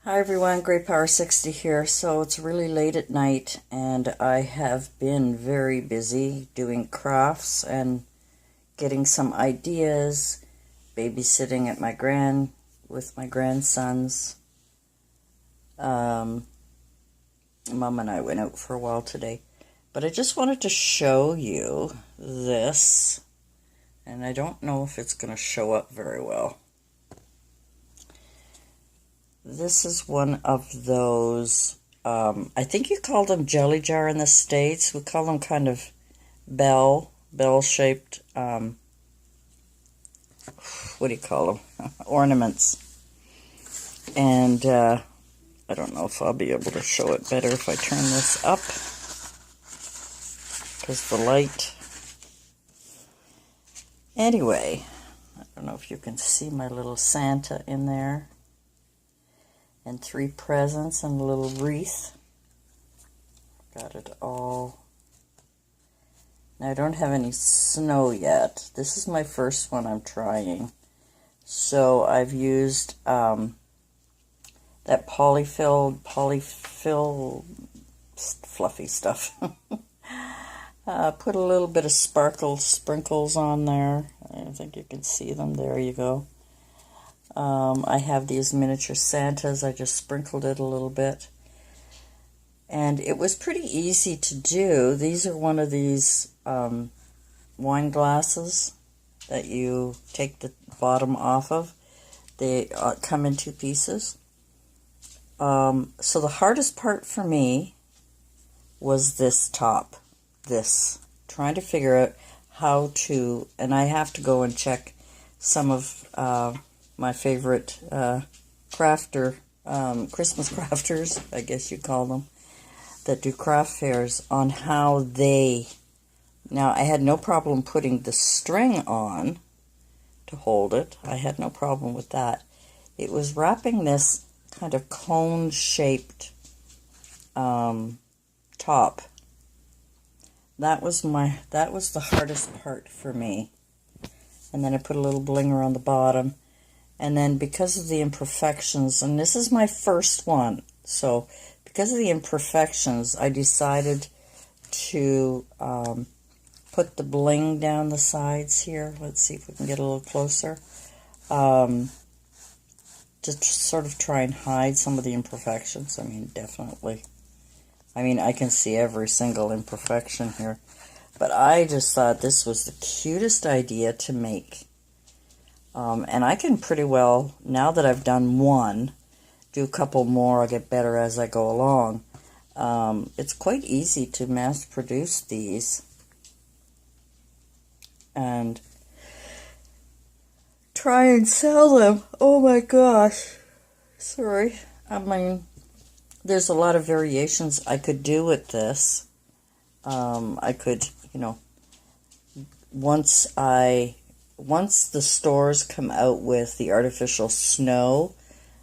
Hi everyone, Great Power 60 here. So it's really late at night and I have been very busy doing crafts and getting some ideas, babysitting at with my grandsons. Mom and I went out for a while today, but I just wanted to show you this, and I don't know if it's going to show up very well. This is one of those, I think you call them jelly jar in the States. We call them kind of bell-shaped, what do you call them? Ornaments. And I don't know if I'll be able to show it better if I turn this up, because the light. Anyway, I don't know if you can see my little Santa in there. And 3 presents and a little wreath. Got it all. Now I don't have any snow yet. This is my first one I'm trying. So I've used that polyfill fluffy stuff. Put a little bit of sprinkles on there. I think you can see them. There you go. I have these miniature Santas. I just sprinkled it a little bit. And it was pretty easy to do. These are one of these wine glasses that you take the bottom off of. They come in 2 pieces. So the hardest part for me was this top. Trying to figure out how to, and I have to go and check some of my favorite Christmas crafters, I guess you call them, that do craft fairs, on how they... Now, I had no problem putting the string on to hold it. I had no problem with that. It was wrapping this kind of cone-shaped top. That was the hardest part for me. And then I put a little blinger on the bottom. And then because of the imperfections, and this is my first one, so because of the imperfections, I decided to put the bling down the sides here. Let's see if we can get a little closer. To sort of try and hide some of the imperfections. I mean, definitely. I mean, I can see every single imperfection here. But I just thought this was the cutest idea to make. And I can pretty well, now that I've done one, do a couple more. I'll get better as I go along. It's quite easy to mass produce these and try and sell them. Oh my gosh. Sorry. I mean, there's a lot of variations I could do with this. I could, you know, once the stores come out with the artificial snow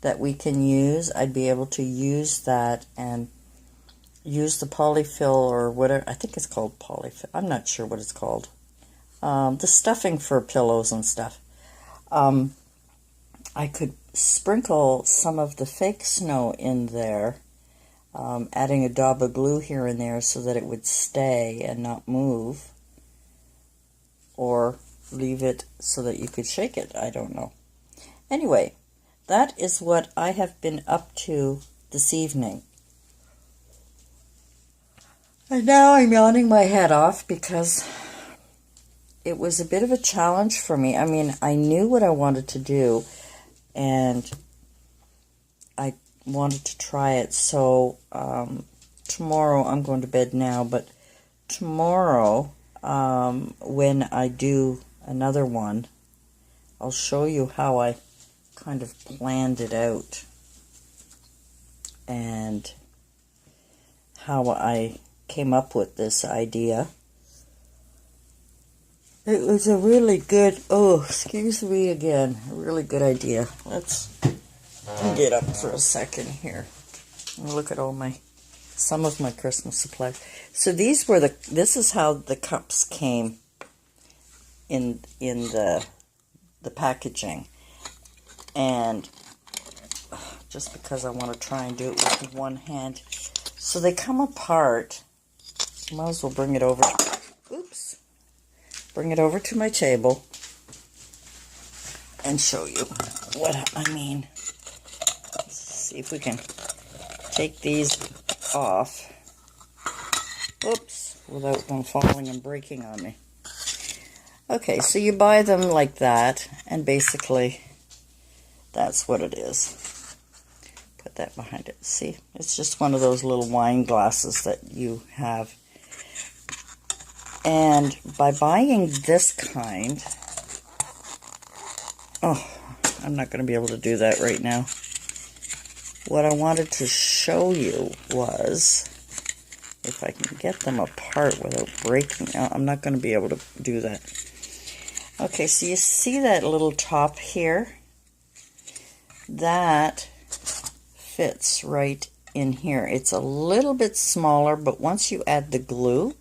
that we can use, I'd be able to use that and use the polyfill or whatever. I think it's called polyfill. I'm not sure what it's called. The stuffing for pillows and stuff. I could sprinkle some of the fake snow in there, adding a dab of glue here and there so that it would stay and not move. Or leave it so that you could shake it. I don't know. Anyway, that is what I have been up to this evening. And now I'm yawning my head off because it was a bit of a challenge for me. I mean, I knew what I wanted to do and I wanted to try it. So tomorrow, I'm going to bed now, but tomorrow when I do another one, I'll show you how I kind of planned it out and how I came up with this idea. It was a really good, oh, excuse me again, a really good idea. Let's get up for a second here and look at some of my Christmas supplies. So this is how the cups came in the packaging. And just because I want to try and do it with one hand. So they come apart. Might as well bring it over. Oops. Bring it over to my table and show you what I mean. Let's see if we can take these off. Oops, without them falling and breaking on me. Okay, so you buy them like that, and basically that's what it is. Put that behind it. See, it's just one of those little wine glasses that you have. And by buying this kind, oh, I'm not going to be able to do that right now. What I wanted to show you was, if I can get them apart without breaking, I'm not going to be able to do that. Okay, so you see that little top here? That fits right in here. It's a little bit smaller, but once you add the glue,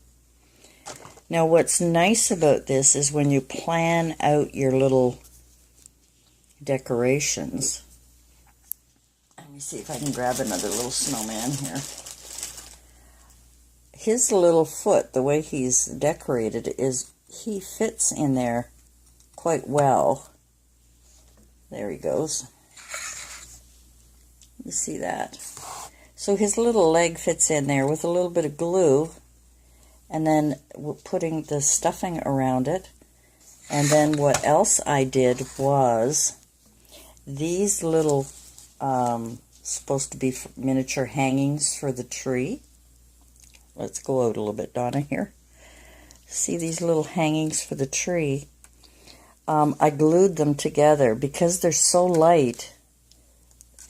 now what's nice about this is when you plan out your little decorations. Let me see if I can grab another little snowman here. His little foot, the way he's decorated, is he fits in there quite well. There he goes. You see that? So his little leg fits in there with a little bit of glue, and then we're putting the stuffing around it. And then what else I did was these little supposed to be miniature hangings for the tree. Let's go out a little bit, Donna, here. See these little hangings for the tree? I glued them together because they're so light,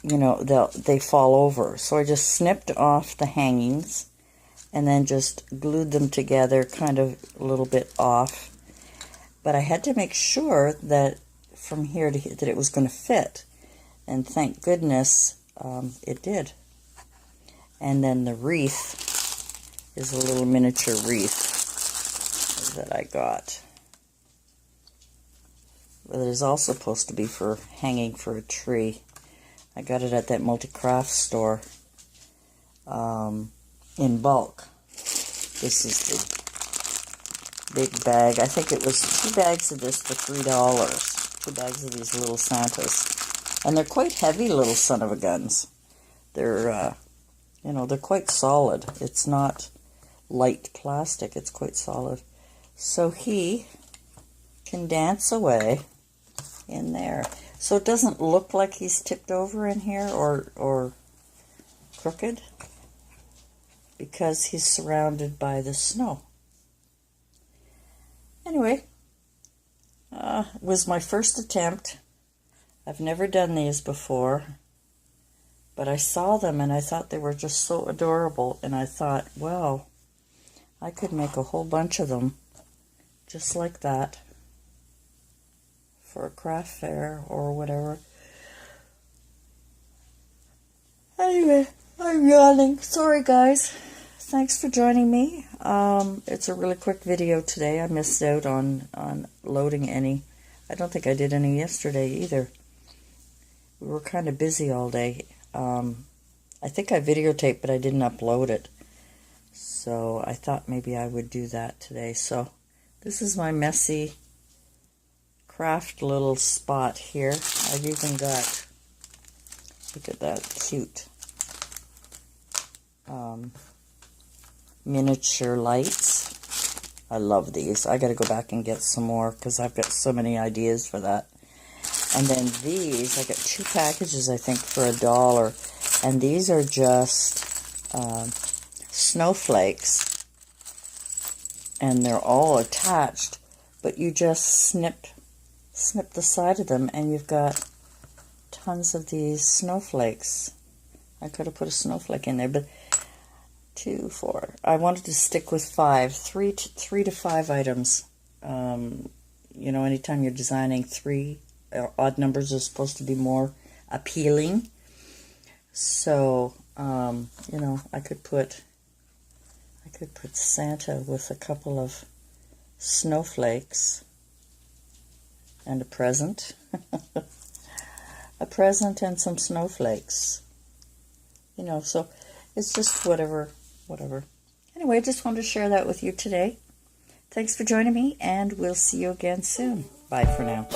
you know, they fall over. So I just snipped off the hangings and then just glued them together, kind of a little bit off. But I had to make sure that from here to here that it was going to fit, and thank goodness it did. And then the wreath is a little miniature wreath that I got. But it is also supposed to be for hanging for a tree. I got it at that multi-craft store in bulk. This is the big bag. I think it was 2 bags of this for $3. 2 bags of these little Santas. And they're quite heavy little son-of-a-guns. They're, you know, they're quite solid. It's not light plastic. It's quite solid. So he can dance away in there. So it doesn't look like he's tipped over in here or crooked, because he's surrounded by the snow. Anyway, it was my first attempt. I've never done these before, but I saw them and I thought they were just so adorable, and I thought, well, I could make a whole bunch of them just like that for a craft fair or whatever. Anyway, I'm yawning. Sorry, guys. Thanks for joining me. It's a really quick video today. I missed out on loading any. I don't think I did any yesterday either. We were kind of busy all day. I think I videotaped, but I didn't upload it. So I thought maybe I would do that today. So this is my messy craft little spot here. I've even got, look at that cute miniature lights. I love these. I got to go back and get some more because I've got so many ideas for that. And then these, I got 2 packages, I think, for $1. And these are just snowflakes. And they're all attached. But you just snip the side of them, and you've got tons of these snowflakes. I could have put a snowflake in there, but 2, 4. I wanted to stick with 5, 3 to 5 items. You know, anytime you're designing 3, odd numbers are supposed to be more appealing. So, you know, I could put Santa with a couple of snowflakes and a present. a present and some snowflakes. You know, so it's just whatever. Anyway, I just wanted to share that with you today. Thanks for joining me, and we'll see you again soon. Bye for now.